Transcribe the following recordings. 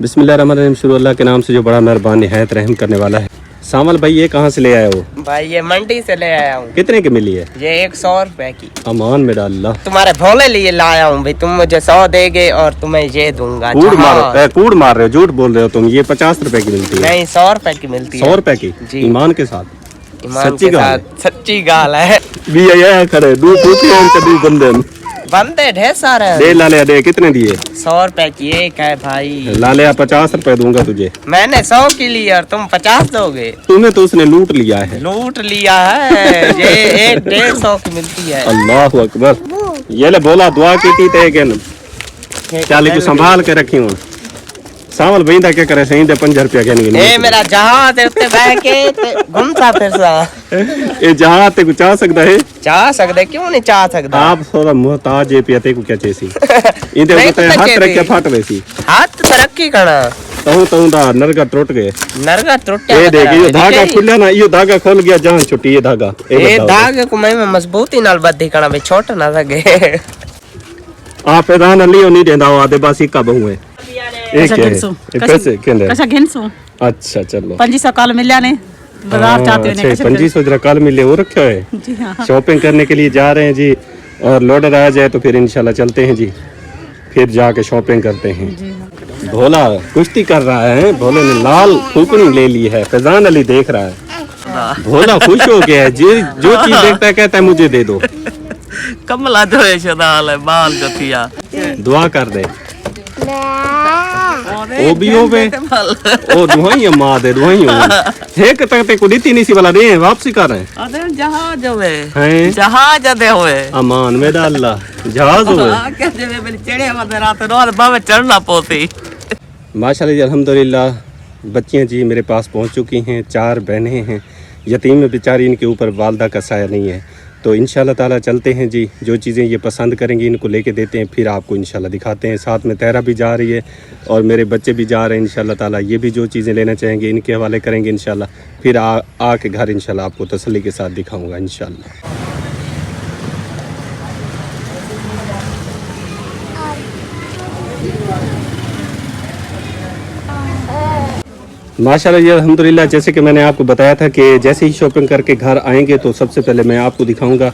बिस्मिल्लाहिर्रहमानिर्रहीम, शुरू अल्लाह के नाम से जो बड़ा मेहरबान निहायत रहम करने वाला है। सामल भाई ये कहाँ से ले आए हो? भाई ये मंडी से ले आया हूँ। कितने की मिली है? ये 100 रुपए की। अमान मेरा अल्लाह, तुम्हारे भोले लिए लाया हूँ भाई, तुम मुझे 100 देगे और तुम्हें ये दूंगा। कूड़ मार रहे हो, झूठ बोल रहे हो तुम। ये 50 रुपए की मिलती है? नहीं 100 रुपए की मिलती है। 100 रुपए की? ईमान के साथ? सच्ची गाल? सच्ची गाल है। भी ये खड़े दो बंदे बंदे ढेर सारे हैं। दे लाले दे, कितने दिए? 100 रुपए की एक है भाई। लाले 50 रुपए दूंगा तुझे। मैंने 100 की ली और तुम 50 दोगे? तुम्हें तो उसने लूट लिया है। लूट लिया है। ये एक 150 की मिलती है। अल्लाह अकबर। ये ले बोला दुआ की थी तेगन चाली को संभाल के रखी हूँ। सावल बहिंदा क्या करे सही दे 5 रुपया कहने ए मेरा जहाज है उत्ते बैठ के घूमता फिरसा। ए जहाज ते को चाह सकता है? चाह सकदे, क्यों नहीं चाह सकदा? आप थोड़ा मोहताज है पियाते को क्या चेसी इंदे को ते हाथ रख के फाट वैसी हाथ तरक्की करना तऊ दा नरगा टूट गए। नरगा टूटे ए देख ये धागा खुला ना, ये धागा खोल गया, जान छुट्टी ये धागा। ए धागे को मैं मजबूती नाल बद्धी करना बे, छोट ना सके। आप एदान लियो नहीं देंदा आदे बस इका बहु है। अच्छा चलो 2500 कल मिलिया ने बाजार जाते हुए। 2500 जरा कल मिले हो रखा है जी। हाँ शॉपिंग करने के लिए जा रहे हैं जी, और लोडर आ जाए तो फिर इंशाल्लाह चलते हैं जी, फिर जाके शॉपिंग करते हैं जी। हाँ। भोला कुश्ती कर रहा है, भोले ने लाल फूकनी ले ली है, फैजान अली देख रहा है। भोला खुश हो गया है जी, जो चीज देखता है कहता है मुझे दे दो। कमला जो है बाल गतिया दुआ कर दे। ओ भी हो बे ओ दुहाई मां दे दुहाई हो एक तक ते को दीती नहीं सी वाला दे वापसी कर रहे हैं। अरे जहाज होवे हैं, जहाज दे होवे। अमान मेरा अल्लाह जहाज होवे। क्या जब मेरे चढ़े मत रात रोज बावे चढ़ना पोती। माशाल्लाह जी अल्हम्दुलिल्लाह बच्चियां जी मेरे पास पहुंच चुकी हैं। 4 बहनें हैं, यतीम में बेचारी, इनके ऊपर वालदा का साया नहीं है। तो इंशाल्लाह ताला चलते हैं जी, जो चीज़ें ये पसंद करेंगी इनको लेके देते हैं, फिर आपको इंशाल्लाह दिखाते हैं। साथ में तहरा भी जा रही है और मेरे बच्चे भी जा रहे हैं। इंशाल्लाह ताला ये भी जो चीज़ें लेना चाहेंगे इनके हवाले करेंगे इंशाल्लाह, फिर आके घर इंशाल्लाह आपको तसल्ली के साथ दिखाऊँगा इंशाल्लाह। माशाल्लाह जी अल्हम्दुलिल्लाह, जैसे कि मैंने आपको बताया था कि जैसे ही शॉपिंग करके घर आएंगे तो सबसे पहले मैं आपको दिखाऊंगा।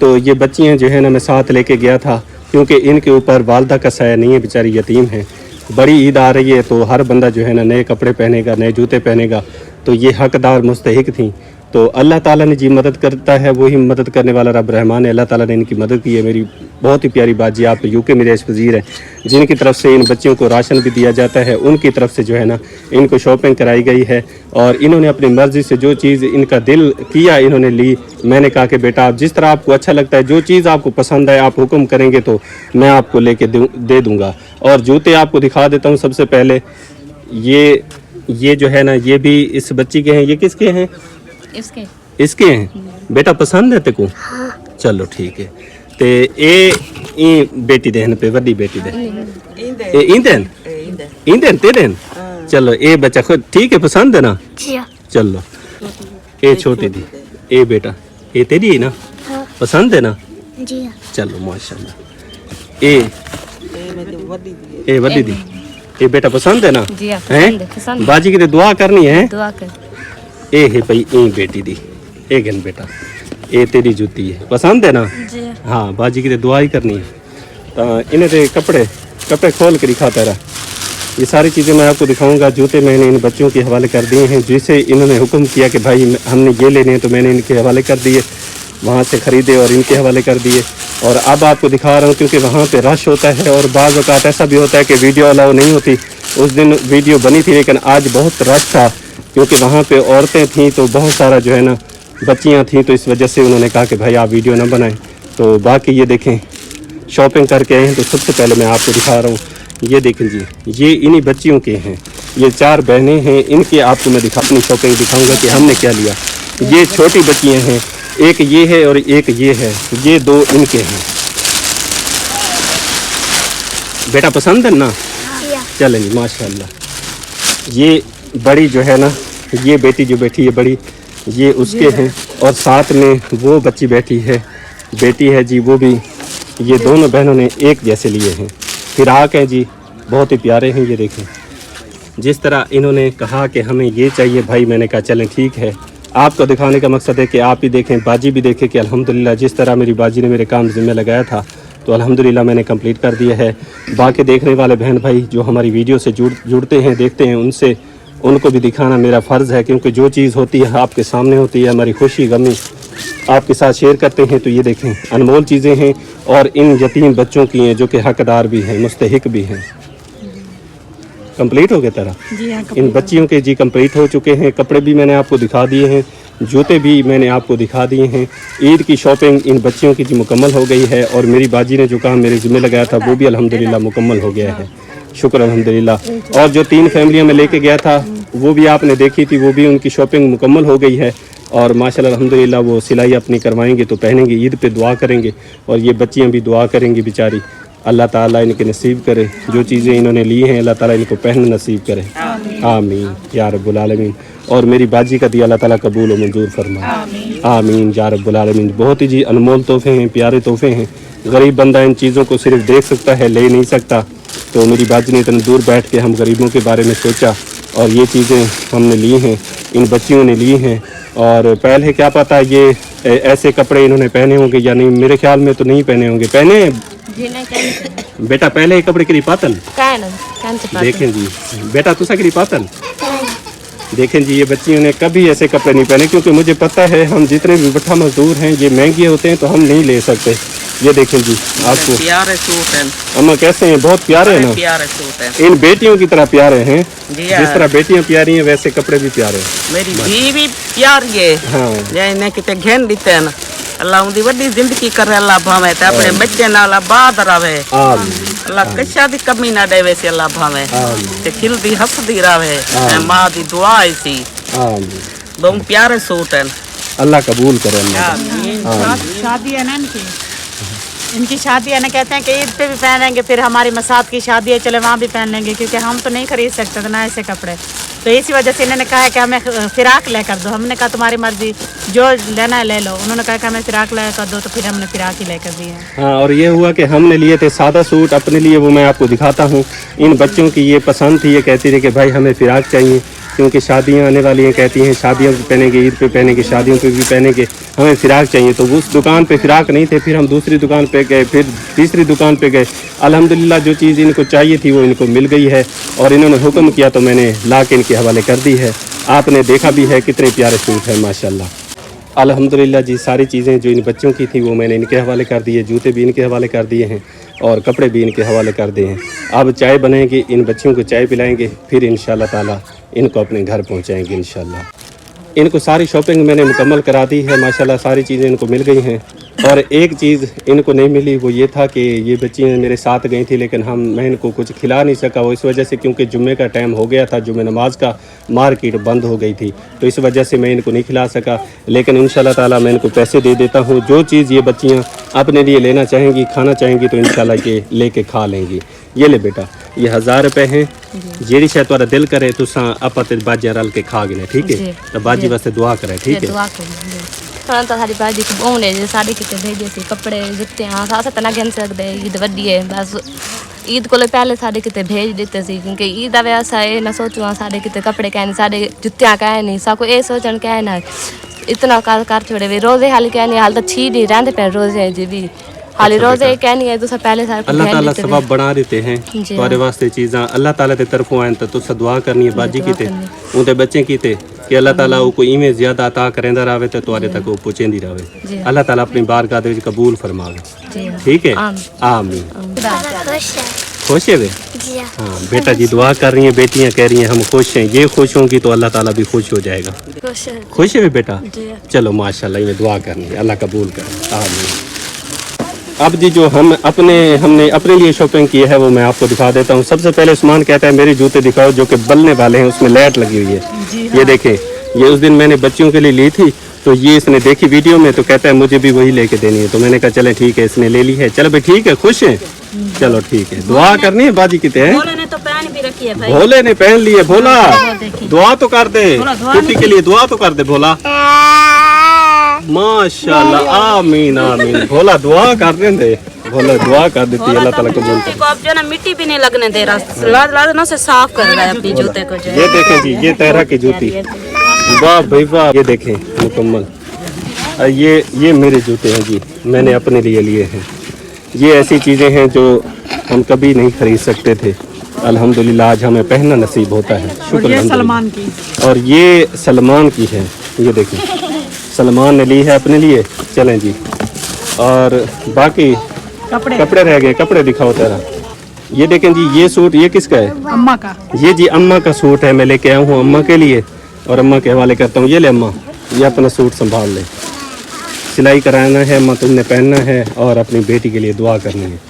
तो ये बच्चियां जो है ना मैं साथ लेके गया था, क्योंकि इनके ऊपर वालदा का साया नहीं है, बेचारी यतीम है। बड़ी ईद आ रही है तो हर बंदा जो है ना नए कपड़े पहनेगा, नए जूते पहनेगा, तो ये हकदार मुस्तहिक थी। तो अल्लाह ताला ने जी मदद करता है, वही मदद करने वाला रब रहमान है। अल्लाह ताला ने इनकी मदद की है। मेरी बहुत ही प्यारी बाजी आप यूके में रेश वज़ीर है, जिनकी तरफ से इन बच्चियों को राशन भी दिया जाता है, उनकी तरफ से जो है ना इनको शॉपिंग कराई गई है। और इन्होंने अपनी मर्ज़ी से जो चीज़ इनका दिल किया इन्होंने ली। मैंने कहा कि बेटा आप जिस तरह आपको अच्छा लगता है, जो चीज़ आपको पसंद है आप हुक्म करेंगे तो मैं आपको लेके दे दूँगा। और जूते आपको दिखा देता हूँ। सबसे पहले ये जो है ना ये भी इस बच्ची के हैं। ये किसके हैं? इसके हैं। बेटा पसंद है तेको? हाँ। चलो ठीक है। ते ए बेटी देन पे वड्डी बेटी दे ए इंदन ते देन। चलो ए बच्चा खुद ठीक है, पसंद है ना? चलो ए छोटी दी ए बेटा ए तेरी है ना? हाँ। पसंद है ना? जी। चलो माशाल्लाह। ए वड्डी दी ए बेटा पसंद है ना? हैं बाजी की दुआ करनी है। दुआ कर। ए है भाई ए बेटी दी ए गन बेटा ए तेरी जूती है, पसंद है ना? जी। हाँ बाजी की तो दुआ ही करनी है। तो इन्हें तो कपड़े खोल के दिखाता रहा। ये सारी चीज़ें मैं आपको दिखाऊंगा। जूते मैंने इन बच्चों के हवाले कर दिए हैं, जिसे इन्होंने हुक्म किया कि भाई हमने ये लेने हैं, तो मैंने इनके हवाले कर दिए, वहाँ से ख़रीदे और इनके हवाले कर दिए। और अब आपको दिखा रहा हूँ क्योंकि वहाँ पे रश होता है और बाज़ औक़ात ऐसा भी होता है कि वीडियो अलाउ नहीं होती। उस दिन वीडियो बनी थी लेकिन आज बहुत रश था, क्योंकि वहाँ पे औरतें थीं तो बहुत सारा जो है ना बच्चियाँ थीं, तो इस वजह से उन्होंने कहा कि भाई आप वीडियो ना बनाएं। तो बाकी ये देखें शॉपिंग करके आए हैं। तो सबसे पहले मैं आपको दिखा रहा हूँ, ये देखें जी, ये इन्हीं बच्चियों के हैं। ये 4 बहनें हैं, इनके आपको मैं अपनी शॉपिंग दिखाऊंगा कि हमने क्या लिया। ये छोटी बच्चियाँ हैं, एक ये है और एक ये है, ये 2 इनके हैं। बेटा पसंद है ना? चलें जी माशाल्लाह। ये बड़ी जो है ना, ये बेटी जो बैठी है बड़ी, ये उसके हैं। और साथ में वो बच्ची बैठी है, बेटी है जी, वो भी। ये दोनों बहनों ने एक जैसे लिए हैं। फिराक हैं जी, बहुत ही प्यारे हैं। ये देखें जिस तरह इन्होंने कहा कि हमें ये चाहिए भाई, मैंने कहा चलें ठीक है। आपको दिखाने का मकसद है कि आप भी देखें, बाजी भी देखें कि अल्हम्दुलिल्लाह जिस तरह मेरी बाजी ने मेरे काम ज़िम्मे लगाया था तो अल्हम्दुलिल्लाह मैंने कंप्लीट कर दिया है। बाकी देखने वाले बहन भाई जो हमारी वीडियो से जुड़ते हैं, देखते हैं, उनको भी दिखाना मेरा फ़र्ज़ है, क्योंकि जो चीज़ होती है आपके सामने होती है, हमारी खुशी गमी आपके साथ शेयर करते हैं। तो ये देखें अनमोल चीज़ें हैं और इन यतीम बच्चों की हैं जो कि हकदार भी हैं, मुस्तहिक भी हैं। कंप्लीट हो गए तरह जी हाँ, इन बच्चियों के जी कंप्लीट हो चुके हैं। कपड़े भी मैंने आपको दिखा दिए हैं, जूते भी मैंने आपको दिखा दिए हैं। ईद की शॉपिंग इन बच्चियों की जी मुकम्मल हो गई है और मेरी बाजी ने जो काम मेरे ज़िम्मे लगाया था वो भी अल्हम्दुलिल्लाह मुकम्मल हो गया है, शुक्र अल्हम्दुलिल्लाह। और जो 3 फैमिलियां में लेके गया था वो भी आपने देखी थी, वो भी उनकी शॉपिंग मुकम्मल हो गई है और माशाल्लाह अल्हम्दुलिल्लाह वो सिलाई अपनी करवाएंगे तो पहनेंगे, ईद पे दुआ करेंगे और ये बच्चियां भी दुआ करेंगी बेचारी, अल्लाह ताला इनके नसीब करे जो चीज़ें इन्होंने ली हैं, अल्लाह ताला इनको पहनना नसीब करे, आमीन या रब्बुल आलमीन। और मेरी बाजी का दिया अल्लाह ताला कबूल व मंजूर फरमाए, आमीन या रब्बुल आलमीन। बहुत ही जी अनमोल तोहफे हैं, प्यारे तोहफे हैं। गरीब बंदा इन चीज़ों को सिर्फ देख सकता है, ले नहीं सकता। तो मेरी बाजी ने इतने दूर बैठ के हम गरीबों के बारे में सोचा और ये चीज़ें हमने ली हैं, इन बच्चियों ने ली हैं। और पहले क्या पता ये ऐसे कपड़े इन्होंने पहने होंगे या नहीं, मेरे ख्याल में तो नहीं पहने होंगे। पहने बेटा पहले ये कपड़े की पातल देखें जी, बेटा तुसा की पातल देखें जी। ये बच्चियों ने कभी ऐसे कपड़े नहीं पहने, क्योंकि मुझे पता है हम जितने भी भट्ठा मजदूर हैं ये महंगे होते हैं तो हम नहीं ले सकते। ये देखें जी, आपको प्यारे सूट हैं अम्मा कैसे हैं, बहुत प्यारे हैं ना, प्यारे सूट हैं, इन बेटियों की तरह प्यारे हैं। जी जिस तरह बेटियां प्यारी हैं वैसे कपड़े भी प्यारे हैं। मेरी बीवी प्यारी है, हाँ इन्हें किते घेन दिते हैं ना, अल्लाह उनकी वड्डी जिंदगी करे, अल्लाह भावे ते अपने बच्चे नाल आबाद रवे, अल्लाह कशा दी कमी ना देवे से, अल्लाह भावे ते खिलदी हंसदी रवे। मां दी दुआ है सी, बहुत प्यारे सूट हैं, अल्लाह कबूल करे। शादी है ना इनकी शादी है ना, कहते हैं कि ईद पे भी पहनेंगे, फिर हमारी मसाद की शादी है चले वहाँ भी पहन लेंगे, क्योंकि हम तो नहीं खरीद सकते थे ना ऐसे कपड़े। तो इसी वजह से इन्होंने कहा है कि हमें फिराक लेकर दो। हमने कहा तुम्हारी मर्जी, जो लेना है ले लो। उन्होंने कहा कि हमें फिराक लेकर दो, तो फिर हमने फिराक ही लेकर दी है। हाँ, और ये हुआ कि हमने लिए थे सादा सूट अपने लिए, वो मैं आपको दिखाता हूँ। इन बच्चों की ये पसंद थी, ये कहती थी कि भाई हमें फिराक चाहिए, क्योंकि शादियाँ आने वाली हैं, कहती हैं शादियों पे पहनेंगे, ईद पे पहनेंगे, शादियों पे भी पहनेंगे, हमें फिराक चाहिए। तो उस दुकान पे फिराक नहीं थे, फिर हम दूसरी दुकान पे गए, फिर तीसरी दुकान पे गए। अल्हम्दुलिल्लाह जो चीज़ इनको चाहिए थी वो इनको मिल गई है और इन्होंने हुक्म किया तो मैंने ला के इनके हवाले कर दी है। आपने देखा भी है कितने प्यारे सूट हैं माशाल्लाह। अल्हम्दुलिल्लाह जी, सारी चीज़ें जो इन बच्चों की थी वो मैंने इनके हवाले कर दी है, जूते भी इनके हवाले कर दिए हैं और कपड़े भी इनके हवाले कर दिए हैं। अब चाय बनाएंगे, इन बच्चियों को चाय पिलाएंगे, फिर इंशाल्लाह ताला इनको अपने घर पहुंचाएंगे इंशाल्लाह। इनको सारी शॉपिंग मैंने मुकम्मल करा दी है माशाल्लाह, सारी चीज़ें इनको मिल गई हैं। और एक चीज़ इनको नहीं मिली, वो ये था कि ये बच्चियाँ मेरे साथ गई थी लेकिन मैं इनको कुछ खिला नहीं सका। वो इस वजह से क्योंकि जुम्मे का टाइम हो गया था, जुम्मे नमाज का मार्केट बंद हो गई थी, तो इस वजह से मैं इनको नहीं खिला सका। लेकिन इंशाल्लाह ताला मैं इनको पैसे दे देता हूँ, जो चीज़ ये बच्चियाँ अपने लिए लेना चाहेंगी, खाना चाहेंगी, तो इंशाल्लाह ये लेके खा लेंगी। ये ले बेटा, ये 1000 रुपए हैं, जेड़ी शायद तुम्हारा दिल करे तुसा आपा ते बाजी रल के खा गिने, ठीक है? तो बाजी वास्ते दुआ करे, ठीक है? तो सारी बाजी को बोने जे साड़ी किते भेजे सी कपड़े जुत्ते हाँ साथ तना गिन सकदे, ईद वड्डी है बस ईद को पहले साढ़े किते भेज देते सी, क्योंकि ईद आवे असा ये ना सोचो साढ़े किते कपड़े कहने, साढ़े जुत्तियां कहने, साको ये सोचन कहना इतना कर छोड़े वे रोजे हाल कहने, हाल तो 6 दिन रहते पे रोजे जी भी हाली रोजे कहनी है, तो पहले सारे अल्लाह ताला सबब बना देते हैं तुम्हारे वास्ते चीज़ां, अल्लाह ताला ते तरफों आन, तो तुसा दुआ करनी है बाजी कीते उनते बच्चे कीते कि अल्लाह ताला को इवें ज़्यादा अता करेंदा रहे तो तुम्हारे तक वो पहुँचेंदी रहे। अल्लाह ताला अपनी बारगाह दे विच कबूल फरमावे, ठीक है? आमीन। खुश है वे? हाँ बेटा जी दुआ कर रही हैं, बेटियां कह रही हैं हम खुश हैं, ये खुश होंगी तो अल्लाह ताला भी खुश हो जाएगा। खुश है वे बेटा? चलो माशाल्लाह, ये दुआ करनी है, अल्लाह कबूल करे, आमीन। अब जी जो हमने अपने लिए शॉपिंग की है वो मैं आपको दिखा देता हूँ। सबसे पहले उस्मान कहता है मेरे जूते दिखाओ जो कि बलने वाले हैं, उसमें लाइट लगी हुई है। ये देखें, ये उस दिन मैंने बच्चियों के लिए ली थी, तो ये इसने देखी वीडियो में तो कहता है मुझे भी वही लेके देनी है, तो मैंने कहा चले ठीक है, इसने ले ली है। चलो भाई ठीक है, खुश है, चलो ठीक है। दुआ करनी है बाजी किते हैं, भोले ने तो पहन भी रखी है भाई, भोले ने पहन ली है। भोला दुआ तो कर दे, कुटी के लिए दुआ तो कर दे भोला। माशाल्लाह, आमीन आमीन। भोला दुआ कर देंगे, भोला दुआ कर देती है, अल्लाह ताला कबूल करे। को अब जो ना मिट्टी भी नहीं लगने दे रहा, लाद ना से साफ कर रहा है अपनी जूते को जो है। ये देखें जी, ये तेरा की जूती, वाह भाई वाह। ये देखें मुकम्मल, ये मेरे जूते हैं जी, मैंने अपने लिए हैं। ये ऐसी चीज़ें हैं जो हम कभी नहीं खरीद सकते थे, अल्हम्दुलिल्लाह आज हमें पहनना नसीब होता है। शुक्र ये अल्हम्दुलिल्लाह। सलमान की, और ये सलमान की है, ये देखें सलमान ने ली है अपने लिए। चलें जी, और बाकी कपड़े रह गए, कपड़े दिखाओ तेरा। ये देखें जी, ये सूट ये किसका है? अम्मा का। ये जी अम्मा का सूट है, मैं लेके आया हूँ अम्मा के लिए और अम्मा के हवाले करता हूँ। ये ले अम्मा, ये अपना सूट संभाल ले, सिलाई कराना है अम्मा, तुमने पहनना है और अपनी बेटी के लिए दुआ करनी है।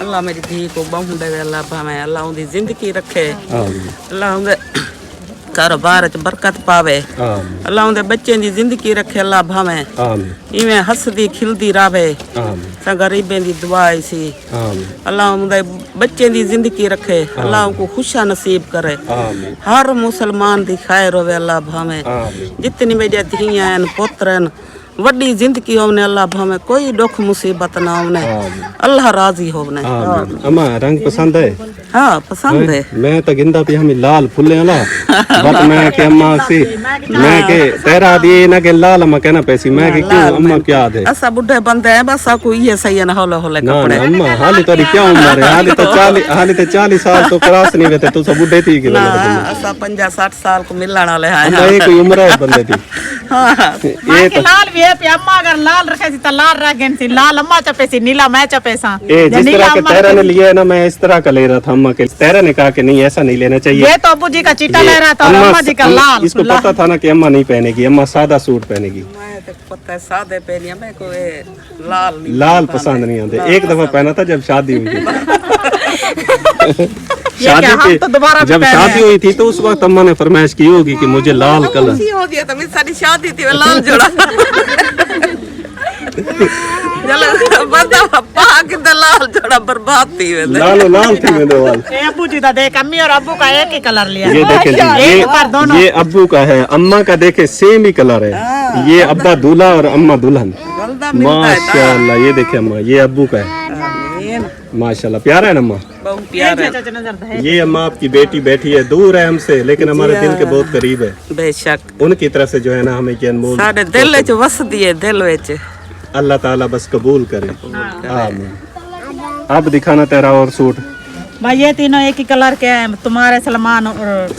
अल्लाह मेरी धी को बहु देवे, अल्लाह भावे, अल्लाह उनकी जिंदगी रखे, आमीन अल्लाह उनके कारोबार च बरकत पावे, आमीन अल्लाह उनके बच्चे की जिंदगी रखे, अल्लाह भावे आमीन इवें हसदी खिलदी रहे। आमीन सा गरीबें की दुआ सी, आमीन अल्लाह उनके बच्चे की जिंदगी रखे, अल्लाह उनको खुशा नसीब करे। आमीन हर मुसलमान की खैर होवे, अल्लाह भावे आमीन जितनी मेरी धियां हैं पुत्र हैं, वड्डी जिंदगी होने, अल्लाह भावे कोई दुख मुसीबत ना होने, अल्लाह राजी होने। आमीन। अम्मा रंग पसंद है? हाँ पसंद है। मैं तो गिंदा पे हमें लाल फुले वाला बट मैं के अम्मा से मैं के तेरा दिए ना के लाल अम्मा कहना पैसी, मैं के क्यों अम्मा क्या दे? असा बुढ़े बंदे हैं, बस आपको ये सही है ना, हौले हौले ना कपड़े। ना अम्मा हाली तेरी क्या उम्र है? हाली तो 40 साल तो क्रॉस नहीं हुए, तू सब बुढ़े थी कि असा 50-60 साल को मिलने वाले हैं। ये कोई उम्र है बंदे दी? ये तो लाल भी है, पे अम्मा अगर लाल रखे सी तो लाल रखे सी, लाल अम्मा चपे सी, नीला मैं चपे सा। ए जिस तरह के तेरा ने लिया है ना, मैं इस तरह का ले रहा था अम्मा के। तेरा ने कहा कि नहीं ऐसा नहीं लेना चाहिए। ये तो अबू जी का चिट्टा ले रहा था और अम्मा जी का लाल। इसको पता था ना कि अम्मा नहीं पहनेगी, अम्मा सादा सूट पहनेगी। मैं तो पता है सादे पहनिया, मैं को लाल नहीं लाल पसंद नहीं आते। एक दफा पहना था जब शादी हुई थी। शादी तो दोबारा पे जब शादी हुई थी तो उस वक्त अम्मा ने फरमाइश की होगी कि मुझे लाल कलर। खुशी हो गया, तो मेरी सारी शादी थी लाल जोड़ा। चलो बता पाक द लाल जोड़ा बर्बाद थी वे। लाल थी मेरे वाल। ए अबू जी दा देख, अम्मी और अब्बू का एक ही कलर लिया। ये देखें जी, ये अब्बू का है, अम्मा का देखे सेम ही कलर है। ये अब्बा दूल्हा और अम्मा दुल्हन, माशाल्लाह। ये देखे अम्मा, ये अब्बू का है, माशाल्लाह। प्यारा है ना अम्मा? बहुत प्यारा है। ये अम्मा आपकी बेटी बैठी है, दूर है हमसे लेकिन हमारे दिल के बहुत करीब है। बेशक उनकी तरफ से जो है ना हमें अनमोल साडे दिल च वसदी है, दिल विच। अल्लाह ताला बस कबूल करे, आमीन। अब दिखाना तेरा और सूट। भाई ये तीनों एक ही कलर के हैं, तुम्हारे सलमान और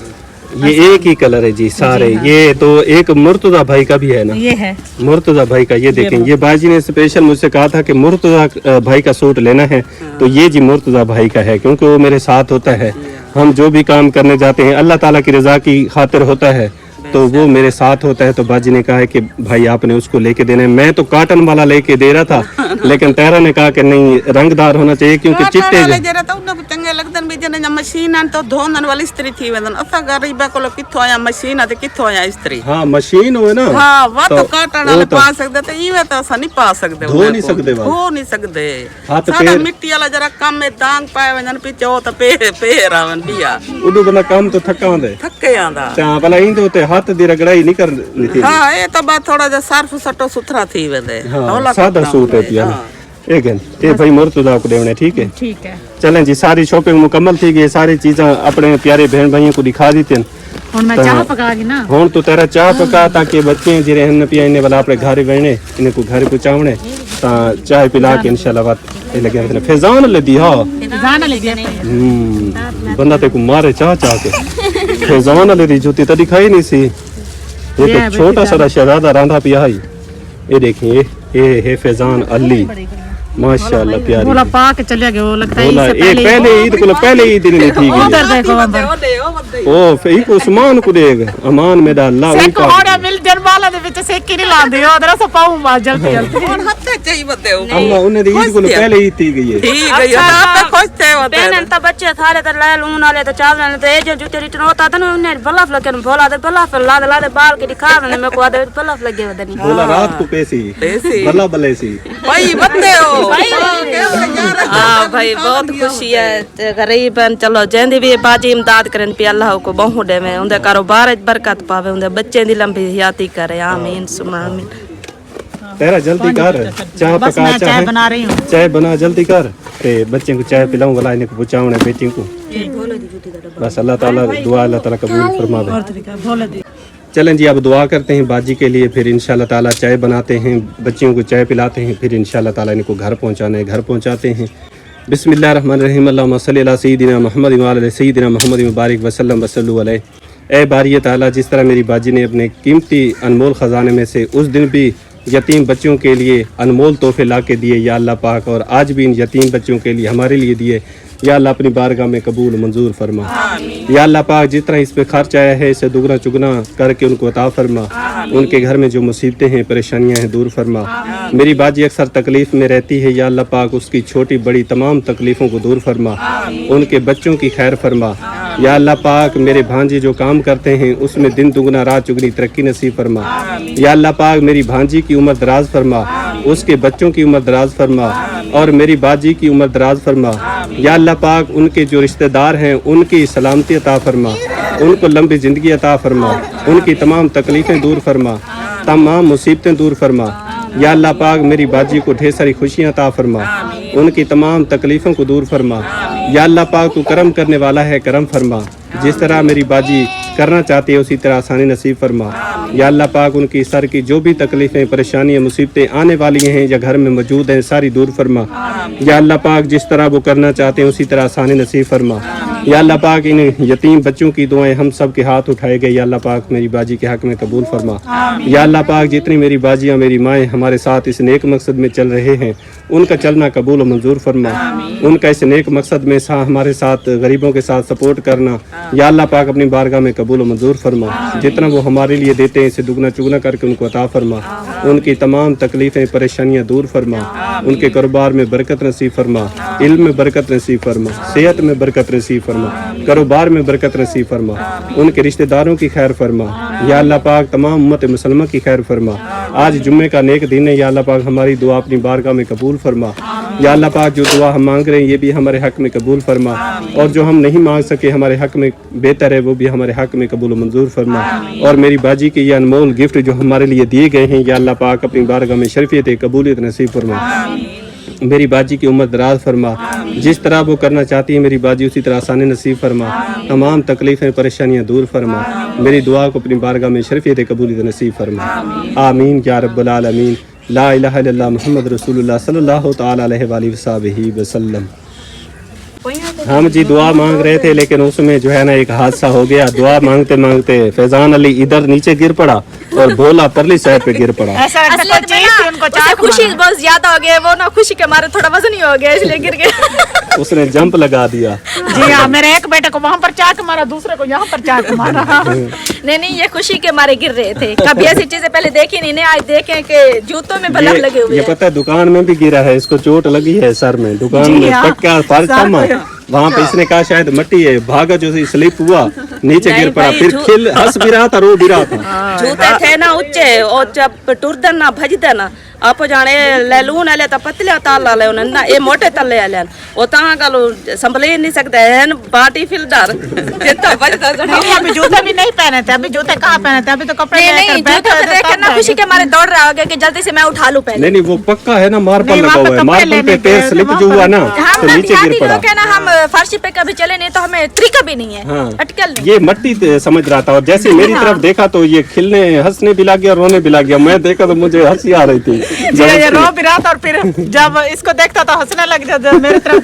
ये एक ही कलर है जी सारे। ये तो एक मुर्तजा भाई का भी है ना, ये है मुर्तजा भाई का। ये देखें, ये बाजी ने स्पेशल मुझसे कहा था कि मुर्तजा भाई का सूट लेना है, तो ये जी मुर्तजा भाई का है, क्योंकि वो मेरे साथ होता है। हम जो भी काम करने जाते हैं अल्लाह ताला की रजा की खातिर होता है, तो वो मेरे साथ होता है। तो बाजी ने कहा है कि भाई आपने उसको लेके देना है। मैं तो कॉटन वाला लेके दे रहा था, लेकिन तेरा ने कहा कि नहीं रंगदार होना चाहिए, क्योंकि चिट्टे चंगे लगदन भी जने मशीन तो धोने वाली स्त्री थी वेदन। असा गरीब को किथों आया मशीन ते किथों आया स्त्री। हाँ मशीन हो ना, हाँ वो तो कॉटन वाले पा सकते, तो इवे तो असा नहीं पा सकते, धो नहीं सकते, धो नहीं सकते। हाथ साडा मिट्टी वाला जरा काम में दांग पाए वेदन पीछे हो तो पेर आवन दिया उडू बना काम तो थका होंदे, थके आंदा। ता भला इंदे ते हाथ दी रगड़ाई नहीं करनी थी। हाँ ये तो बात थोड़ा जा साफ सटो सुथरा थी वेदे। हाँ सादा सूट है पिया। एक ये भाई मुर्तजा को देवने, ठीक है? ठीक है। चलें जी, सारी शॉपिंग मुकम्मल थी गई, सारी चीज़ें अपने प्यारे बहन भाइयों को दिखा दी थी। और मैं चाह पका दी ना, हुण तो तेरा चाह पका ताकि बच्चे जिरे हन पिया इन्हें वाला अपने घर बहने इन्हें को घर पहुंचावने, ता चाय पिला के इंशाल्लाह बात ये लगे रहते फैजान ले दी। हाँ जाना ले दिया बंदा ते को मारे चाह के फैजान ले दी जूती तो दिखाई नहीं सी। ये तो छोटा सा शहजादा रांधा पिया ही। ये देखिए ये है फैजान अली, माशाल्लाह प्यारी। बोला पा के चले गए, वो लगता है बोला इससे ये पहले ईद को पहले ईद नहीं थी उधर देखो अंदर ओ फिर को उस्मान को देगा अमान मेरा अल्लाह सेक होड़ा मिल जरवाला दे विच सेक नहीं लांदे उधर से पाऊं मा जल्दी जल्दी कौन हत्ते चाहिए बते हो अम्मा उन्हें ईद को पहले ईद थी गई है। ठीक है ना आप खुश थे होते पेन त बच्चे थारे त लाल ऊन वाले त चावल ने त ए जो जूते रिटर्न होता था ना उन्हें बल्ला लगे भोला दे बल्ला ला दे बाल के दिखा ने मेरे को आदे बल्ला लगे वदनी बोला रात को पैसी बल्ला बल्ले सी भाई बंदे हो। हाँ भाई बहुत खुशी है। गरीब हैं चलो जैंदी भी बाजी इमदाद करन पे अल्लाह को बहु दे में उनके कारोबार बरकत पावे, उनके बच्चे दी लंबी हयाती करे, आमीन सुमा आमीन। तेरा जल्दी कर चाय बस पका मैं चाय बना रही हूँ। चाय बना जल्दी कर ते बच्चे को चाय पिलाऊंगा लाने को पहुंचाऊंगा बेटी को बस अल्लाह ताला दुआ अल्लाह ताला कबूल फरमावे। चलें जी अब दुआ करते हैं बाजी के लिए फिर इंशाल्लाह ताला चाय बनाते हैं बच्चियों को चाय पिलाते हैं फिर इंशाल्लाह ताला इनको घर पहुंचाना है घर पहुंचाते हैं। बिस्मिल्लाहिर्रहमानिर्रहीम अल्लाहुम्मा सल्ली अला सय्यिदिना मुहम्मद व अला सय्यिदिना मुहम्मद मुबारक वसल्लम वसल्लु अलैहि। ए बारी ताला जिस तरह मेरी बाजी ने अपने कीमती अनमोल ख़जाने में से उस दिन भी यतीम बच्चों के लिए अनमोल तोहफे ला के दिए या अल्लाह पाक और आज भी इन यतीम बच्चों के लिए हमारे लिए दिए या अल्लाह अपनी बारगाह में कबूल मंजूर फरमा। या अल्लाह पाक जिस तरह इस पे खर्च आया है इसे दुगना चुगना करके उनको अता फरमा। उनके घर में जो मुसीबतें हैं परेशानियां हैं दूर फरमा। मेरी बाजी अक्सर तकलीफ़ में रहती है या अल्लाह पाक उसकी छोटी बड़ी तमाम तकलीफ़ों को दूर फरमा। उनके बच्चों की खैर फरमा। या अल्लाह पाक मेरे भांजे जो काम करते हैं उसमें दिन दुगना रात चुगनी तरक्की नसीब फरमा। या अल्लाह पाक मेरी भांजी की उम्र दराज फरमा उसके बच्चों की उम्र दराज फरमा और मेरी बाजी की उम्र दराज फरमा। या अल्लाह पाक उनके जो रिश्तेदार हैं उनकी सलामती अता फरमा उनको लंबी ज़िंदगी अता फरमा उनकी तमाम तकलीफ़ें दूर फरमा तमाम मुसीबतें दूर फरमा। या अल्लाह पाक मेरी बाजी को ढेर सारी खुशियाँ अता फरमा उनकी तमाम तकलीफ़ों को दूर फरमा। या अल्लाह पाक तू करम करने वाला है करम फरमा जिस तरह मेरी बाजी करना चाहती है उसी तरह आसानी नसीब फरमा। या अल्लाह पाक उनकी सर की जो भी तकलीफ़ें परेशानियाँ मुसीबतें आने वाली हैं या घर में मौजूद हैं सारी दूर फरमा। या अल्लाह पाक जिस तरह वो करना चाहते हैं उसी तरह आसानी नसीब फरमा। या अल्लाह पाक इन यतीम बच्चों की दुआएं हम सब के हाथ उठाए गए या अल्लाह पाक मेरी बाजी के हक़ में कबूल फरमा। या अल्लाह पाक जितनी मेरी बाजियाँ मेरी माएँ हमारे साथ इस नेक मकसद में चल रहे हैं उनका चलना कबूल और मंजूर फरमा। उनका इस नेक मकसद में हमारे साथ गरीबों के साथ सपोर्ट करना या अल्लाह पाक अपनी बारगाह में कबूल और मंजूर फरमा। जितना वो हमारे लिए देते हैं इसे दुगना चुगना करके उनको अता फरमा। उनकी तमाम तकलीफ़ें परेशानियाँ दूर फरमा उनके कारोबार में बरकत नसीब फरमा इल्म में बरकत नसीब फरमा सेहत में बरकत नसीब फरमा कारोबार में बरकत नसीब फरमा उनके रिश्तेदारों की खैर फरमा। या अल्लाह पाक तमाम उम्मत मुसलमान की खैर फरमा। आज जुम्मे का नेक दिन है या अल्लाह पाक हमारी दुआ अपनी बारगाह में कबूल फरमा। या अल्लाह पाक जो दुआ हम मांग रहे हैं ये भी हमारे हक़ में कबूल फरमा और जो हम नहीं मांग सके हमारे हक़ में बेहतर है वो भी हमारे हक़ में कबूल मंजूर फरमा। और मेरी बाजी के ये अनमोल गिफ्ट जो हमारे लिए दिए गए हैं या अल्लाह पाक अपनी बारगाह में शरीफियत कबूलियत नसीब फरमा। मेरी बाजी की उम्र दराज फरमा जिस तरह वो करना चाहती है मेरी बाजी उसी तरह आसानी नसीब फरमा तमाम तकलीफ़ें परेशानियाँ दूर फरमा। मेरी दुआ को अपनी बारगाह में शरीफियत कबूलियत नसीब फरमा। आमीन या रब्बल आलमीन। ला इलाहा इल्लल्लाह मुहम्मद रसूलुल्लाह सल्लल्लाहु तआला अलैहि वसल्लम। हम जी दुआ मांग रहे थे लेकिन उसमें जो है ना एक हादसा हो गया। दुआ मांगते मांगते फैजान अली इधर नीचे गिर पड़ा और भोला परली साइड पे गिर पड़ा। उसे खुशी बहुत ज्यादा हो गया वो ना खुशी के मारे थोड़ा वजन ही हो गया इसलिए गिर गया। उसने जंप लगा दिया। जी हाँ मेरे एक बेटे को वहाँ पर चाक मारा दूसरे को यहाँ पर चाक मारा। नहीं ये खुशी के मारे गिर रहे थे कभी ऐसी चीजें पहले देखी नहीं आज देखे कि जूतों में बल्ब लगे हुए ये पता है दुकान में भी गिरा है इसको चोट लगी है सर में दुकान में पक्का फर्श थमा वहाँ पे इसने कहा शायद मट्टी है भागा जो स्लिप हुआ नीचे गिर पड़ा फिर खिल हंस भी रहा था रो भी रहा था। जूते थे ना ऊंचे और जब टुरदन ना भजदन आप जाने ले लून आले तो पतले ताल आले उन्हें ना ये मोटे तले आले वो तहाँ का लो संभल ही नहीं सकते हैं पार्टी फिल्डर जितना बजता अभी जूते भी नहीं पहने थे अभी जूते कहाँ पहने थे अभी तो कपड़े नहीं जूते को देख ना खुशी के मारे दौड़ रहा होगा कि जल्दी से मैं उठा लूं पहले। नहीं वो पक्का है ना मार्बल लगा हुआ है मार्बल पे पैर स्लिप जो हुआ ना तो नीचे गिर पड़ा। ना हम फर्श पे कभी चले नहीं तो हमें तरीका भी नहीं है अटकल नहीं। ये मट्टी समझ रहा था और जैसे मेरी तरफ देखा तो ये खिलने हंसने भी लग गया रोने भी लग गया। मैं देखा तो मुझे हंसी आ रही थी ये रो भी रहा था और फिर जब इसको देखता तो हंसने लग जाता मेरी तरफ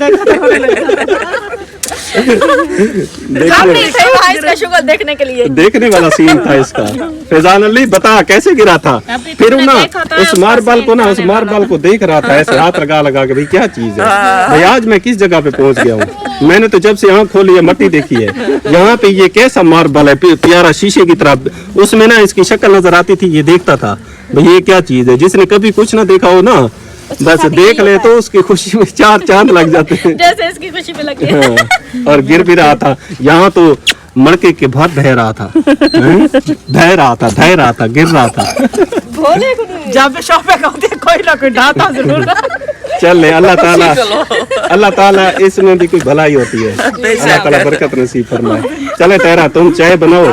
इसका शुगर देखने के लिए देखने वाला सीन था इसका। फैजान अली बता कैसे गिरा था फिर ना उस मार्बल को देख रहा था ऐसे हाथ लगा के भाई क्या चीज है भाई आज मैं किस जगह पे पहुंच गया हूँ। मैंने तो जब से आँख खोली है मट्टी देखी है यहाँ पे ये कैसा मार्बल है प्यारा शीशे की तरह उसमें ना इसकी शक्ल नजर आती थी ये देखता था भाई ये क्या चीज है। जिसने कभी कुछ ना देखा हो ना बस देख ले तो उसकी खुशी में चार चांद लग जाते हैं जैसे इसकी खुशी में लग गया। और गिर भी रहा था यहाँ तो मड़के के भर ढह रहा था, ढह रहा था, गिर रहा था। जब शॉपिंग होती है कोई ना कोई ढाता जरूर। चल अल्लाह ताला इसमें भी कोई भलाई होती है, अल्लाह ताला बरकत नसीब फरमाए। चले तेरा तुम चाय बनाओ,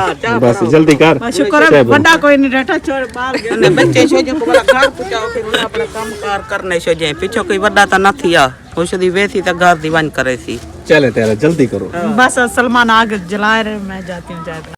बस जल्दी कर। शुक्र चाय है बना। बंदा कोई नहीं रहता छोड़ बाल અને બચ્ચે સોજે કોલા ઘર પૂછાઓ કે ઓલા આપણે કામકાર કરને સોજે પીછો કોઈ વડા તા નથી આ હું સુધી વેસી તા ઘર દીવાન કરે છી चले तेरा जल्दी करो। बस सलमान आग जला रहे, मैं जाती हूँ चाय